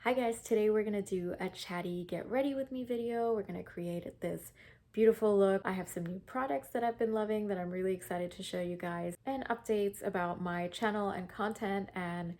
Hi guys, today we're gonna do a chatty get ready with me video. We're gonna create this beautiful look. I have some new products that I've been loving that I'm really excited to show you guys, and updates about my channel and content and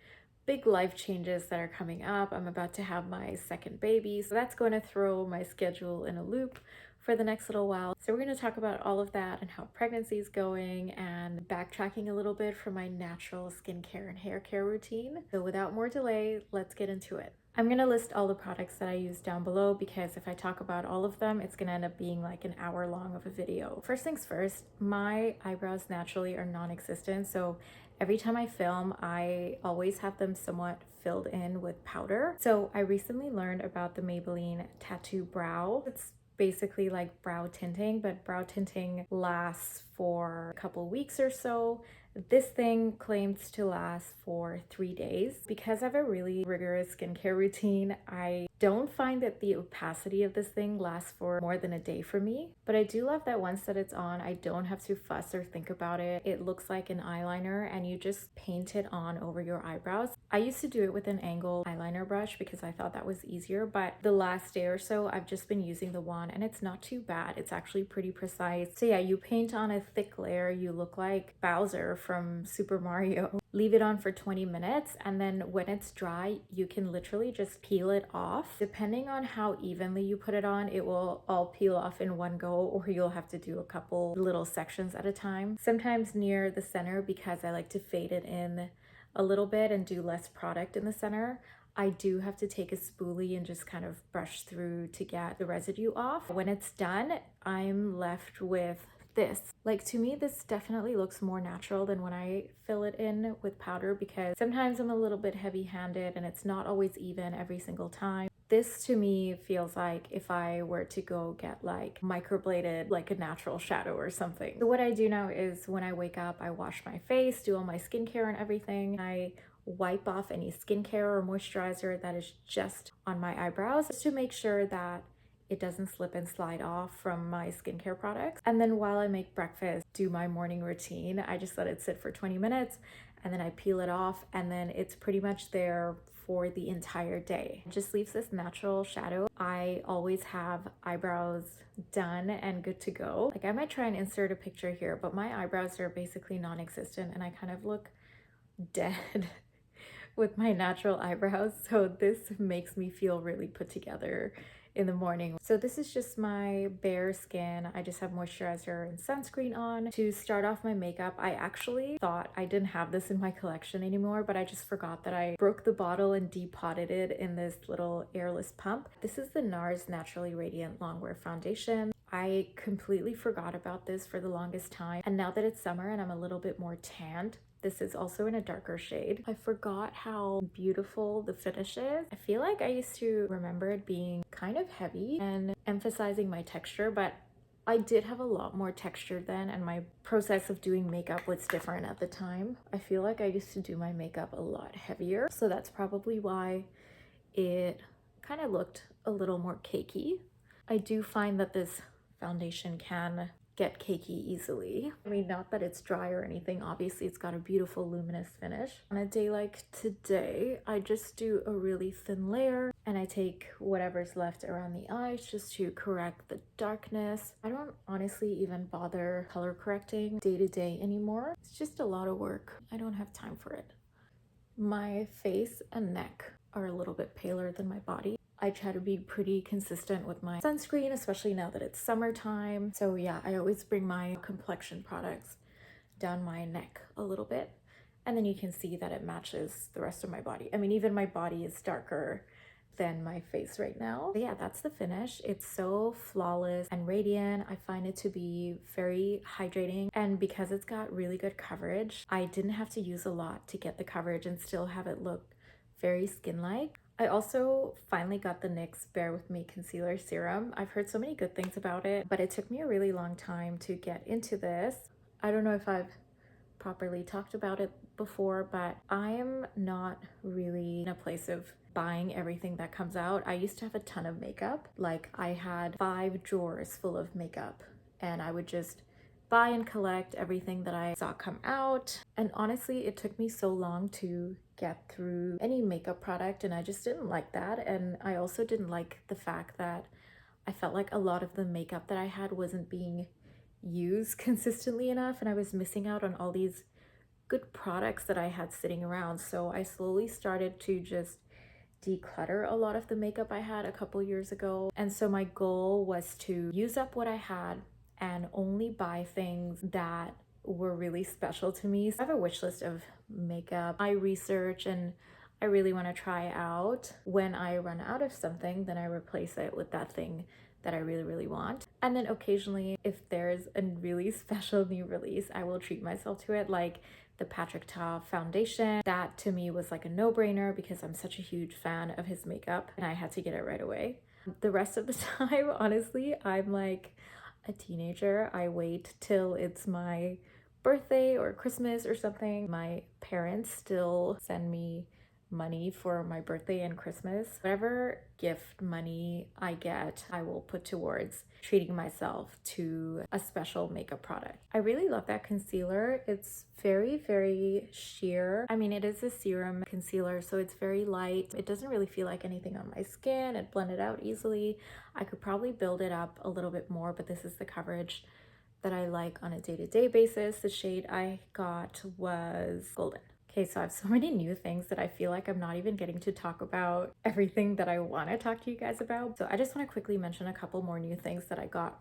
big life changes that are coming up. I'm about to have my second baby, so that's going to throw my schedule in a loop for the next little while. So we're going to talk about all of that and how pregnancy is going, and backtracking a little bit from my natural skincare and hair care routine. So without more delay, let's get into it. I'm going to list all the products that I use down below because if I talk about all of them, it's going to end up being like an hour long of a video. First things first, my eyebrows naturally are non-existent, so every time I film, I always have them somewhat filled in with powder. So I recently learned about the Maybelline Tattoo Brow. It's basically like brow tinting, but brow tinting lasts for a couple weeks or so. This thing claims to last for 3 days. Because I have a really rigorous skincare routine, I don't find that the opacity of this thing lasts for more than a day for me. But I do love that once that it's on, I don't have to fuss or think about it. It looks like an eyeliner and you just paint it on over your eyebrows. I used to do it with an angled eyeliner brush because I thought that was easier, but the last day or so I've just been using the wand and it's not too bad. It's actually pretty precise. So yeah, you paint on a thick layer, you look like Bowser from Super Mario. Leave it on for 20 minutes, and then when it's dry, you can literally just peel it off. Depending on how evenly you put it on, it will all peel off in one go, or you'll have to do a couple little sections at a time. Sometimes near the center, because I like to fade it in a little bit and do less product in the center, I do have to take a spoolie and just kind of brush through to get the residue off. When it's done, I'm left with this. Like, to me, this definitely looks more natural than when I fill it in with powder, because sometimes I'm a little bit heavy-handed and it's not always even every single time. This to me feels like if I were to go get like microbladed, like a natural shadow or something. So what I do now is when I wake up, I wash my face, do all my skincare and everything. I wipe off any skincare or moisturizer that is just on my eyebrows, just to make sure that it doesn't slip and slide off from my skincare products. And then while I make breakfast, do my morning routine, I just let it sit for 20 minutes and then I peel it off, and then it's pretty much there for the entire day. It just leaves this natural shadow. I always have eyebrows done and good to go. Like, I might try and insert a picture here, but my eyebrows are basically non-existent and I kind of look dead with my natural eyebrows. So this makes me feel really put together in the morning. So this is just my bare skin. I just have moisturizer and sunscreen on. To start off my makeup, I actually thought I didn't have this in my collection anymore, but I just forgot that I broke the bottle and depotted it in this little airless pump. This is the Nars Naturally Radiant Longwear Foundation. I completely forgot about this for the longest time, and now that it's summer and I'm a little bit more tanned, this is also in a darker shade. I forgot how beautiful the finish is. I feel like I used to remember it being kind of heavy and emphasizing my texture, but I did have a lot more texture then, and my process of doing makeup was different at the time. I feel like I used to do my makeup a lot heavier, so that's probably why it kind of looked a little more cakey. I do find that this foundation can get cakey easily. I mean, not that it's dry or anything. Obviously, it's got a beautiful luminous finish. On a day like today, I just do a really thin layer and I take whatever's left around the eyes just to correct the darkness. I don't honestly even bother color correcting day to day anymore. It's just a lot of work. I don't have time for it. My face and neck are a little bit paler than my body. I try to be pretty consistent with my sunscreen, especially now that it's summertime. So yeah, I always bring my complexion products down my neck a little bit, and then you can see that it matches the rest of my body. I mean, even my body is darker than my face right now. But yeah, that's the finish. It's so flawless and radiant. I find it to be very hydrating, and because it's got really good coverage, I didn't have to use a lot to get the coverage and still have it look very skin-like. I also finally got the NYX Bear With Me Concealer Serum. I've heard so many good things about it, but it took me a really long time to get into this. I don't know if I've properly talked about it before, but I am not really in a place of buying everything that comes out. I used to have a ton of makeup. Like, I had 5 drawers full of makeup and I would just buy and collect everything that I saw come out. And honestly, it took me so long to get through any makeup product, and I just didn't like that. And I also didn't like the fact that I felt like a lot of the makeup that I had wasn't being used consistently enough, and I was missing out on all these good products that I had sitting around. So I slowly started to just declutter a lot of the makeup I had a couple years ago. And so my goal was to use up what I had and only buy things that were really special to me. So I have a wish list of makeup I research and I really want to try out. When I run out of something, then I replace it with that thing that I really, really want. And then occasionally, if there's a really special new release, I will treat myself to it, like the Patrick Ta foundation. That to me was like a no-brainer because I'm such a huge fan of his makeup and I had to get it right away. The rest of the time, honestly, I'm like a teenager. I wait till it's my birthday or Christmas or something. My parents still send me money for my birthday and Christmas. Whatever gift money I get, I will put towards treating myself to a special makeup product. I really love that concealer. It's very, very sheer. I mean, it is a serum concealer, so it's very light. It doesn't really feel like anything on my skin. It blended out easily. I could probably build it up a little bit more, but this is the coverage that I like on a day-to-day basis. The shade I got was Golden. Okay, so I have so many new things that I feel like I'm not even getting to talk about everything that I want to talk to you guys about. So I just want to quickly mention a couple more new things that I got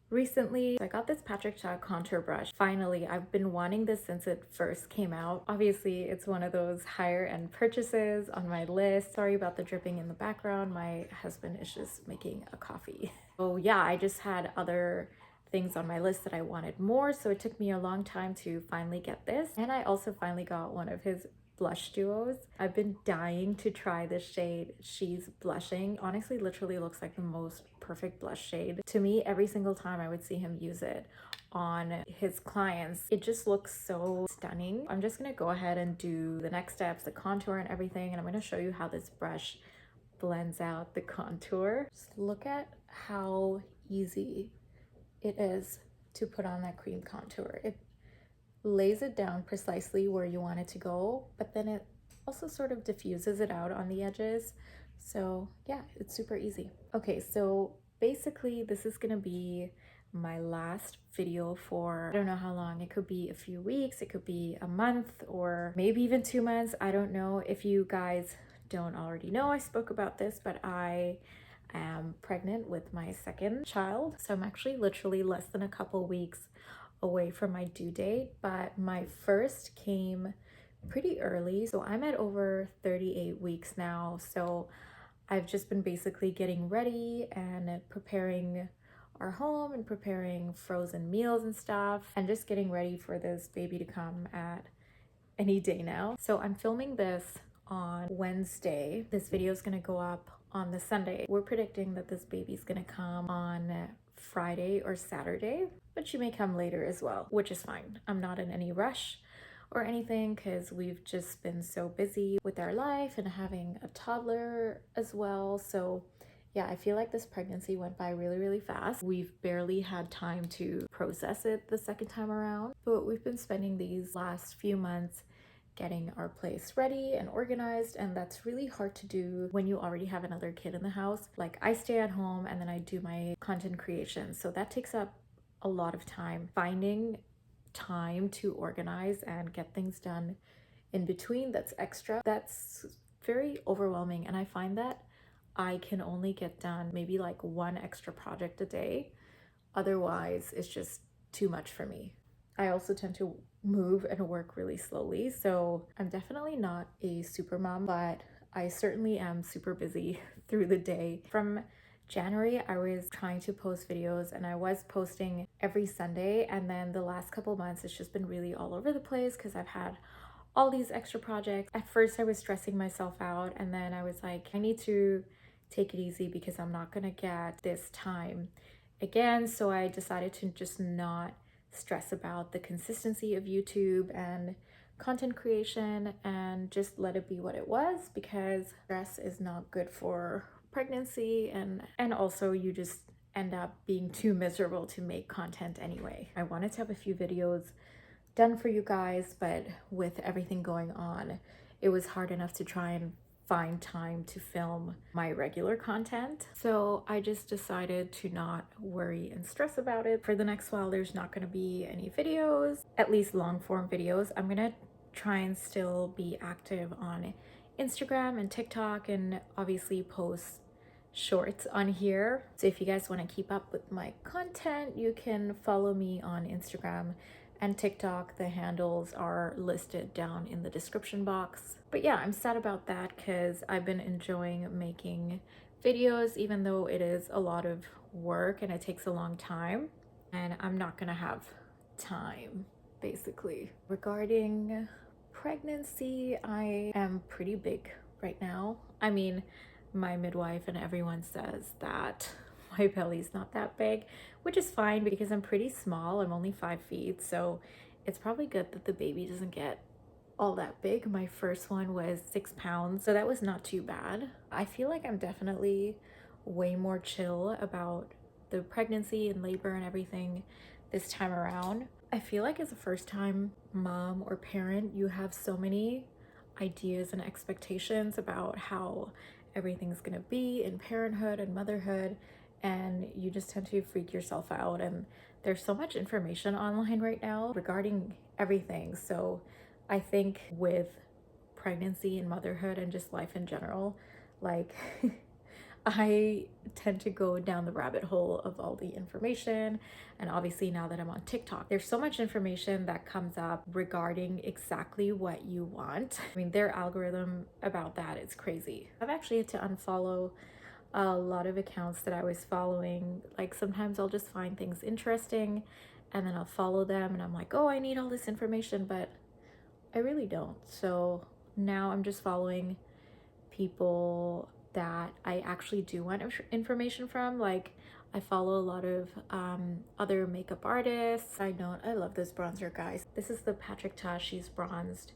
recently. I got this Patrick Ta contour brush. Finally, I've been wanting this since it first came out. Obviously, it's one of those higher end purchases on my list. Sorry about the dripping in the background. My husband is just making a coffee. Oh yeah, I just had other things on my list that I wanted more, so it took me a long time to finally get this. And I also finally got one of his blush duos. I've been dying to try this shade, She's Blushing. Honestly, literally looks like the most perfect blush shade. To me, every single time I would see him use it on his clients, it just looks so stunning. I'm just gonna go ahead and do the next steps, the contour and everything, and I'm gonna show you how this brush blends out the contour. Just look at how easy it is to put on that cream contour. It lays it down precisely where you want it to go, but then it also sort of diffuses it out on the edges. So yeah, it's super easy. Okay, so basically this is gonna be my last video for, I don't know how long. It could be a few weeks, it could be a month, or maybe even 2 months. I don't know. If you guys don't already know, I spoke about this, but I am pregnant with my second child. So I'm actually literally less than a couple weeks away from my due date, but my first came pretty early. So I'm at over 38 weeks now. So I've just been basically getting ready and preparing our home and preparing frozen meals and stuff and just getting ready for this baby to come at any day now. So I'm filming this on Wednesday. This video is gonna go up on the Sunday. We're predicting that this baby's gonna come on Friday or Saturday, but she may come later as well, which is fine. I'm not in any rush or anything because we've just been so busy with our life and having a toddler as well. So yeah, I feel like this pregnancy went by really, really fast. We've barely had time to process it the second time around, but we've been spending these last few months getting our place ready and organized, and that's really hard to do when you already have another kid in the house. Like, I stay at home and then I do my content creation, so that takes up a lot of time. Finding time to organize and get things done in between that's extra, that's very overwhelming, and I find that I can only get done maybe like one extra project a day. Otherwise, it's just too much for me. I also tend to move and work really slowly, so I'm definitely not a super mom, but I certainly am super busy through the day. From January, I was trying to post videos and I was posting every Sunday, and then the last couple months it's just been really all over the place because I've had all these extra projects. At first I was stressing myself out, and then I was like, I need to take it easy because I'm not gonna get this time again. So I decided to just not stress about the consistency of YouTube and content creation and just let it be what it was, because stress is not good for pregnancy, and also you just end up being too miserable to make content anyway. I wanted to have a few videos done for you guys, but with everything going on, it was hard enough to try and find time to film my regular content. So I just decided to not worry and stress about it. For the next while, there's not going to be any videos, at least long form videos. I'm going to try and still be active on Instagram and TikTok, and obviously post shorts on here. So if you guys want to keep up with my content, you can follow me on Instagram and TikTok. The handles are listed down in the description box. But yeah, I'm sad about that because I've been enjoying making videos, even though it is a lot of work and it takes a long time, and I'm not gonna have time, basically. Regarding pregnancy, I am pretty big right now. I mean, my midwife and everyone says that my belly's not that big, which is fine because I'm pretty small. I'm only 5 feet, so it's probably good that the baby doesn't get all that big. My first one was 6 pounds, so that was not too bad. I feel like I'm definitely way more chill about the pregnancy and labor and everything this time around. I feel like as a first-time mom or parent, you have so many ideas and expectations about how everything's gonna be in parenthood and motherhood, and you just tend to freak yourself out. And there's so much information online right now regarding everything. So I think with pregnancy and motherhood and just life in general, like I tend to go down the rabbit hole of all the information. And obviously now that I'm on TikTok, there's so much information that comes up regarding exactly what you want. I mean, their algorithm about that is crazy. I've actually had to unfollow a lot of accounts that I was following. Like sometimes I'll just find things interesting and then I'll follow them and I'm like, oh, I need all this information, but I really don't. So now I'm just following people that I actually do want information from. Like I follow a lot of other makeup artists. I know, I love this bronzer, guys. This is the Patrick Ta She's Bronzed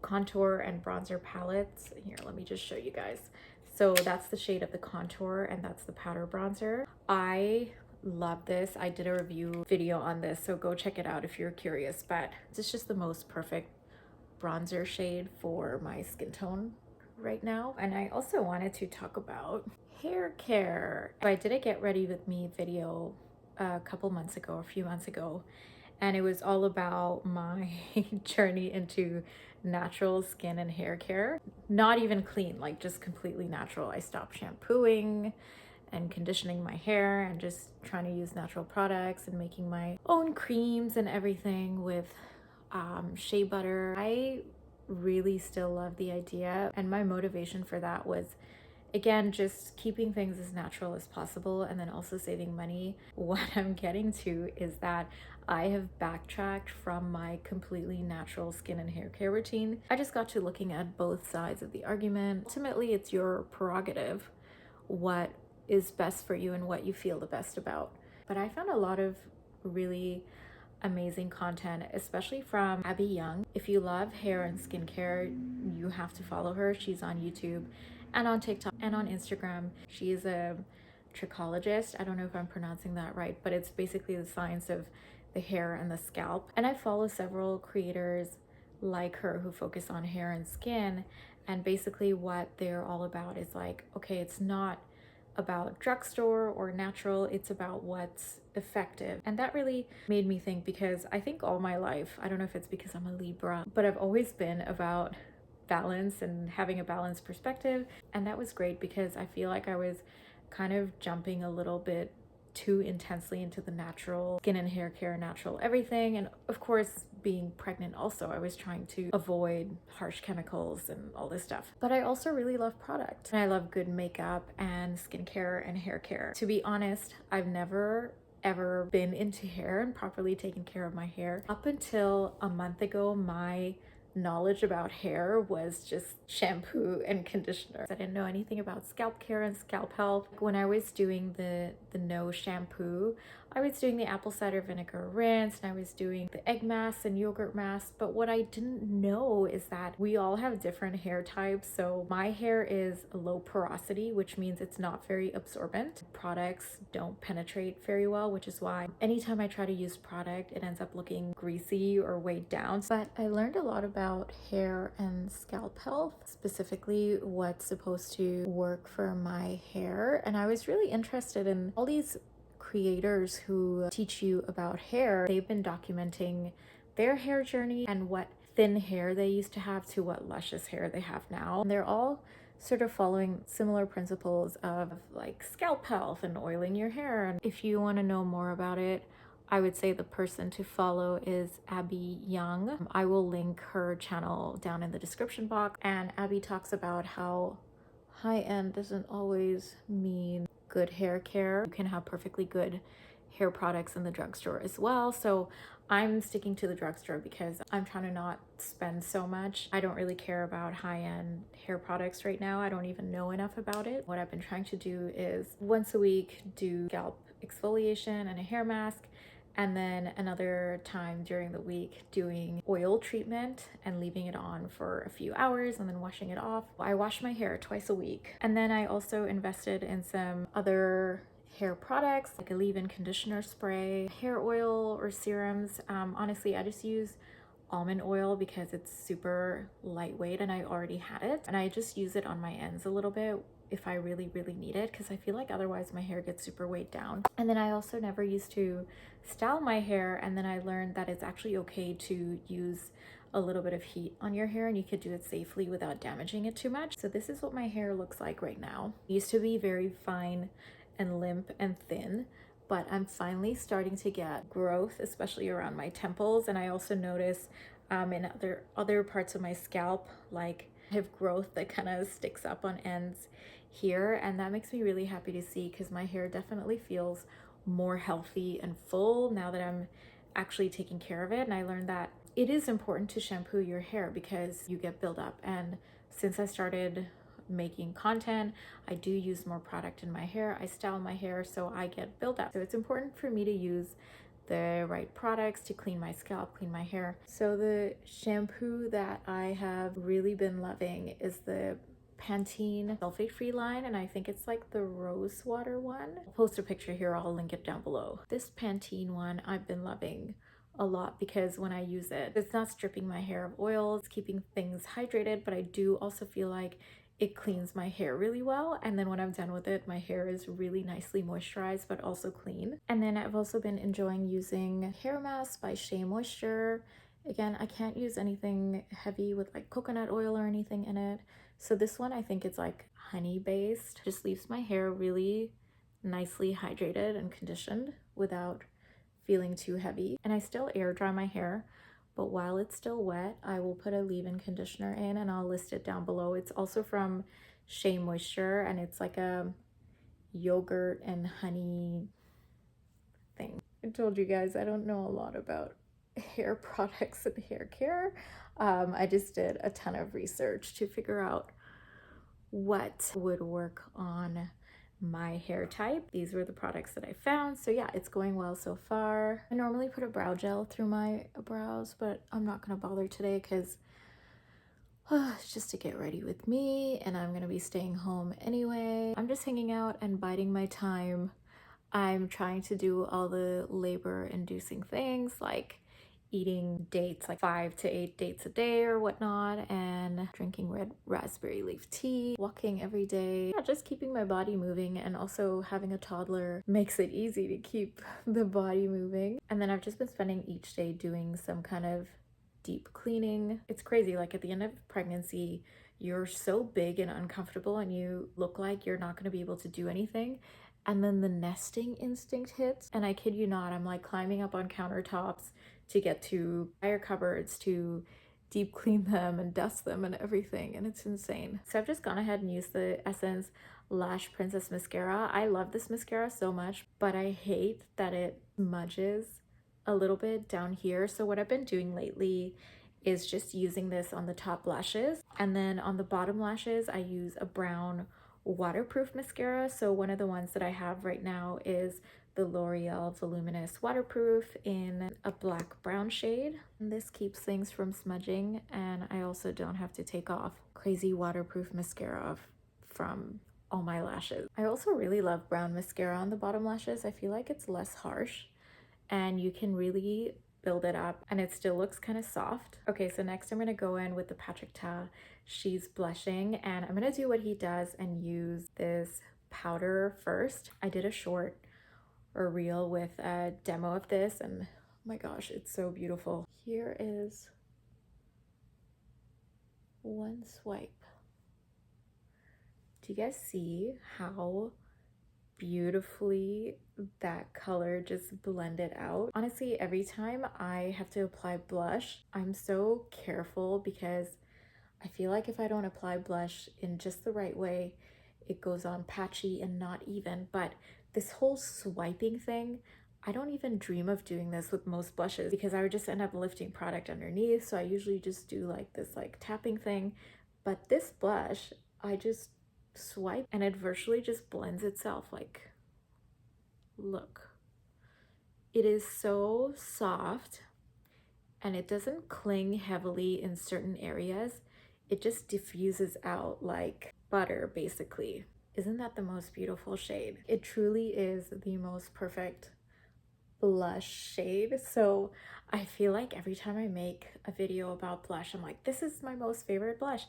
contour and bronzer palettes. Here, let me just show you guys. So that's the shade of the contour and that's the powder bronzer. I love this. I did a review video on this, so go check it out if you're curious. But it's just the most perfect bronzer shade for my skin tone right now. And I also wanted to talk about hair care. I did a get ready with me video a couple months ago, a few months ago, and it was all about my journey into natural skin and hair care. Not even clean, like just completely natural. I stopped shampooing and conditioning my hair and just trying to use natural products and making my own creams and everything with shea butter. I really still love the idea, and my motivation for that was, again, just keeping things as natural as possible and then also saving money. What I'm getting to is that I have backtracked from my completely natural skin and hair care routine. I just got to looking at both sides of the argument. Ultimately, it's your prerogative what is best for you and what you feel the best about. But I found a lot of really amazing content, especially from Abby Young. If you love hair and skincare, you have to follow her. She's on YouTube and on TikTok and on Instagram. She is a trichologist. I don't know if I'm pronouncing that right, but it's basically the science of the hair and the scalp. And I follow several creators like her who focus on hair and skin, and basically what they're all about is like, okay, it's not about drugstore or natural, it's about what's effective. And that really made me think, because I think all my life, I don't know if it's because I'm a Libra, but I've always been about balance and having a balanced perspective. And that was great because I feel like I was kind of jumping a little bit too intensely into the natural skin and hair care, natural everything. And of course, being pregnant also, I was trying to avoid harsh chemicals and all this stuff. But I also really love product, and I love good makeup and skincare and hair care. To be honest, I've never ever been into hair and properly taken care of my hair. Up until a month ago, my knowledge about hair was just shampoo and conditioner. I didn't know anything about scalp care and scalp health. When I was doing the no shampoo, I was doing the apple cider vinegar rinse, and I was doing the egg mask and yogurt mask. But what I didn't know is that we all have different hair types. So my hair is low porosity, which means it's not very absorbent. Products don't penetrate very well, which is why anytime I try to use product, it ends up looking greasy or weighed down. But I learned a lot about about hair and scalp health, specifically what's supposed to work for my hair. And I was really interested in all these creators who teach you about hair. They've been documenting their hair journey and what thin hair they used to have to what luscious hair they have now. And they're all sort of following similar principles of like scalp health and oiling your hair. And if you want to know more about it, I would say the person to follow is Abby Young. I will link her channel down in the description box. And Abby talks about how high-end doesn't always mean good hair care. You can have perfectly good hair products in the drugstore as well. So I'm sticking to the drugstore because I'm trying to not spend so much. I don't really care about high-end hair products right now. I don't even know enough about it. What I've been trying to do is once a week do scalp exfoliation and a hair mask, and then another time during the week doing oil treatment and leaving it on for a few hours and then washing it off. I wash my hair twice a week. And then I also invested in some other hair products like a leave-in conditioner spray, hair oil or serums. Honestly, I just use almond oil because it's super lightweight and I already had it. And I just use it on my ends a little bit if I really need it, because I feel like otherwise my hair gets super weighed down. And then I also never used to style my hair, and then I learned that it's actually okay to use a little bit of heat on your hair and you could do it safely without damaging it too much. So this is what my hair looks like right now. It used to be very fine and limp and thin, but I'm finally starting to get growth, especially around my temples. And I also notice in other parts of my scalp, like I have growth that kind of sticks up on ends here, and that makes me really happy to see because my hair definitely feels more healthy and full now that I'm actually taking care of it. And I learned that it is important to shampoo your hair because you get buildup, and since I started making content, I do use more product in my hair. I style my hair so I get buildup, so it's important for me to use the right products to clean my scalp, clean my hair. So the shampoo that I have really been loving is the Pantene sulfate-free line, and I think it's like the rose water one. I'll post a picture here, I'll link it down below. This Pantene one I've been loving a lot because when I use it, it's not stripping my hair of oil, it's keeping things hydrated, but I do also feel like it cleans my hair really well. And then when I'm done with it, my hair is really nicely moisturized but also clean. And then I've also been enjoying using hair mask by Shea Moisture. Again, I can't use anything heavy with like coconut oil or anything in it. So this one I think it's like honey based. Just leaves my hair really nicely hydrated and conditioned without feeling too heavy. And I still air dry my hair, but while it's still wet, I will put a leave-in conditioner in, and I'll list it down below. It's also from Shea Moisture, and it's like a yogurt and honey thing. I told you guys I don't know a lot about hair products and hair care. I just did a ton of research to figure out what would work on my hair type. These were the products that I found. So yeah, it's going well so far. I normally put a brow gel through my brows, but I'm not gonna bother today because it's just to get ready with me, and I'm gonna be staying home anyway. I'm just hanging out and biding my time. I'm trying to do all the labor-inducing things like eating dates, like 5 to 8 dates a day or whatnot, and drinking red raspberry leaf tea, walking every day. Yeah, just keeping my body moving, and also having a toddler makes it easy to keep the body moving. And then I've just been spending each day doing some kind of deep cleaning. It's crazy, like at the end of pregnancy, you're so big and uncomfortable and you look like you're not going to be able to do anything. And then the nesting instinct hits, and I kid you not, I'm like climbing up on countertops to get to fire cupboards to deep clean them and dust them and everything, and it's insane. So I've just gone ahead and used the Essence Lash Princess mascara. I love this mascara so much, but I hate that it smudges a little bit down here. So what I've been doing lately is just using this on the top lashes, and then on the bottom lashes I use a brown waterproof mascara. So one of the ones that I have right now is the L'Oreal Voluminous Waterproof in a black brown shade. And this keeps things from smudging, and I also don't have to take off crazy waterproof mascara from all my lashes. I also really love brown mascara on the bottom lashes. I feel like it's less harsh and you can really build it up, and it still looks kind of soft. Okay, so next I'm gonna go in with the Patrick Ta She's Blushing, and I'm gonna do what he does and use this powder first. I did a short or reel with a demo of this, and oh my gosh, it's so beautiful. Here is one swipe. Do you guys see how beautifully that color just blended out? Honestly, every time I have to apply blush, I'm so careful because I feel like if I don't apply blush in just the right way, it goes on patchy and not even. But this whole swiping thing, I don't even dream of doing this with most blushes because I would just end up lifting product underneath. So I usually just do like this like tapping thing. But this blush, I just swipe and it virtually just blends itself. Like, look, it is so soft and it doesn't cling heavily in certain areas. It just diffuses out like butter, basically. Isn't that the most beautiful shade? It truly is the most perfect blush shade. So I feel like every time I make a video about blush, I'm like, this is my most favorite blush.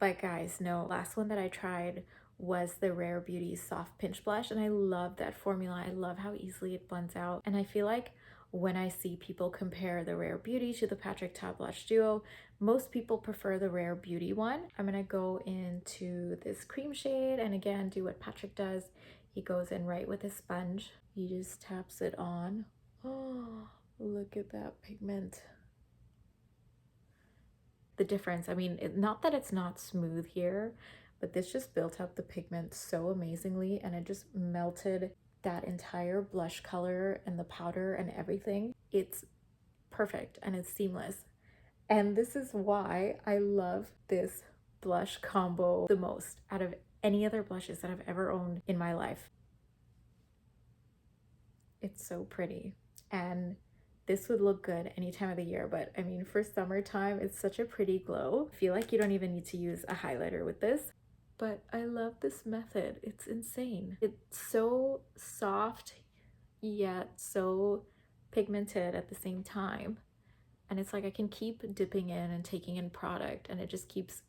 But guys, no, last one that I tried was the Rare Beauty Soft Pinch Blush, and I love that formula. I love how easily it blends out. And I feel like when I see people compare the Rare Beauty to the Patrick Ta Blush Duo, most people prefer the Rare Beauty one. I'm gonna go into this cream shade and again do what Patrick does. He goes in right with a sponge. He just taps it on. Oh, look at that pigment. The difference, I mean, not that it's not smooth here, but this just built up the pigment so amazingly, and it just melted that entire blush color and the powder and everything. It's perfect and it's seamless. And this is why I love this blush combo the most out of any other blushes that I've ever owned in my life. It's so pretty. And this would look good any time of the year, but I mean, for summertime, it's such a pretty glow. I feel like you don't even need to use a highlighter with this, but I love this method. It's insane. It's so soft, yet so pigmented at the same time. And it's like I can keep dipping in and taking in product, and it just keeps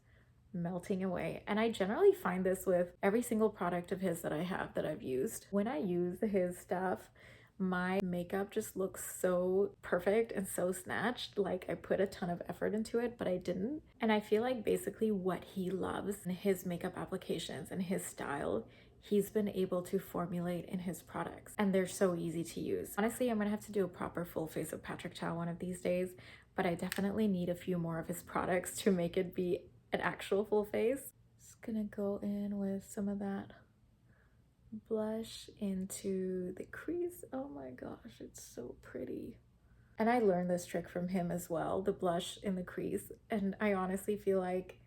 melting away. And I generally find this with every single product of his that I have that I've used. When I use his stuff, my makeup just looks so perfect and so snatched. Like I put a ton of effort into it, but I didn't. And I feel like basically what he loves in his makeup applications and his style, he's been able to formulate in his products, and they're so easy to use. Honestly, I'm gonna have to do a proper full face of Patrick Ta one of these days, but I definitely need a few more of his products to make it be an actual full face. Just gonna go in with some of that blush into the crease. Oh my gosh, it's so pretty. And I learned this trick from him as well, the blush in the crease, and I honestly feel like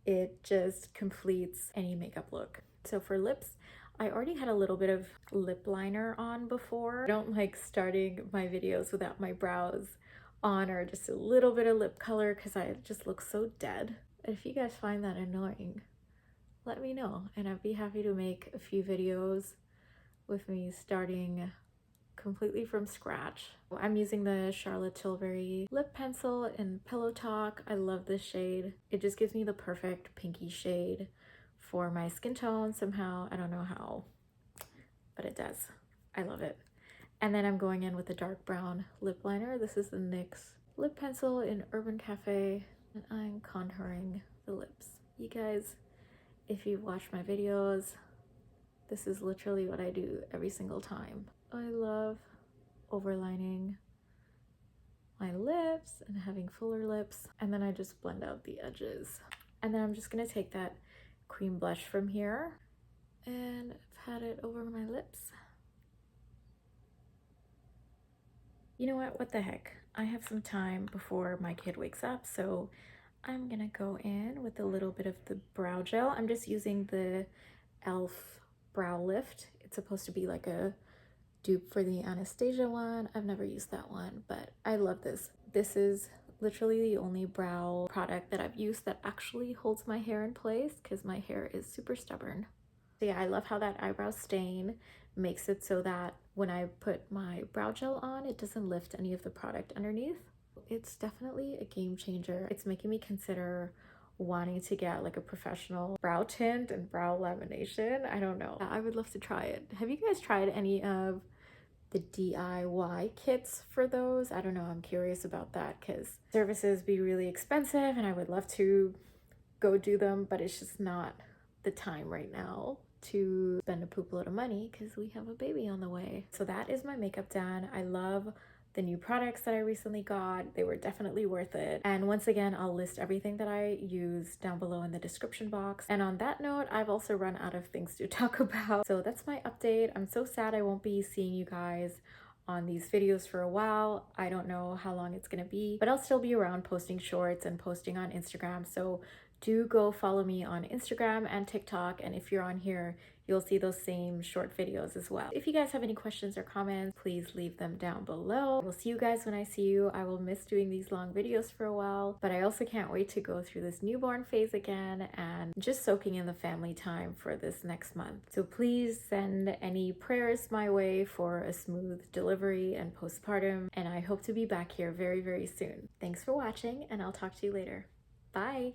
it just completes any makeup look. So for lips, I already had a little bit of lip liner on before. I don't like starting my videos without my brows on or just a little bit of lip color because I just look so dead. If you guys find that annoying, let me know, and I'd be happy to make a few videos with me starting completely from scratch. I'm using the Charlotte Tilbury lip pencil in Pillow Talk. I love this shade. It just gives me the perfect pinky shade for my skin tone somehow. I don't know how, but it does. I love it. And then I'm going in with the dark brown lip liner. This is the NYX lip pencil in Urban Cafe, and I'm contouring the lips. You guys, if you've watched my videos, this is literally what I do every single time. I love overlining my lips and having fuller lips, and then I just blend out the edges. And then I'm just gonna take that cream blush from here and pat it over my lips. You know what the heck? I have some time before my kid wakes up, so I'm gonna go in with a little bit of the brow gel. I'm just using the e.l.f. brow lift. It's supposed to be like a dupe for the Anastasia one. I've never used that one, but I love this. This is literally the only brow product that I've used that actually holds my hair in place because my hair is super stubborn. So yeah, I love how that eyebrow stain makes it so that when I put my brow gel on, it doesn't lift any of the product underneath. It's definitely a game changer. It's making me consider wanting to get like a professional brow tint and brow lamination. I don't know. I would love to try it. Have you guys tried any of the DIY kits for those? I don't know. I'm curious about that because services be really expensive and I would love to go do them, but it's just not the time right now to spend a poop load of money because we have a baby on the way. So that is my makeup done. I love the new products that I recently got. They were definitely worth it. And once again, I'll list everything that I use down below in the description box. And on that note, I've also run out of things to talk about. So that's my update. I'm so sad I won't be seeing you guys on these videos for a while. I don't know how long it's gonna be, but I'll still be around posting shorts and posting on Instagram. So do go follow me on Instagram and TikTok. And if you're on here, you'll see those same short videos as well. If you guys have any questions or comments, please leave them down below. We'll see you guys when I see you. I will miss doing these long videos for a while, but I also can't wait to go through this newborn phase again and just soaking in the family time for this next month. So please send any prayers my way for a smooth delivery and postpartum. And I hope to be back here very, very soon. Thanks for watching, and I'll talk to you later. Bye.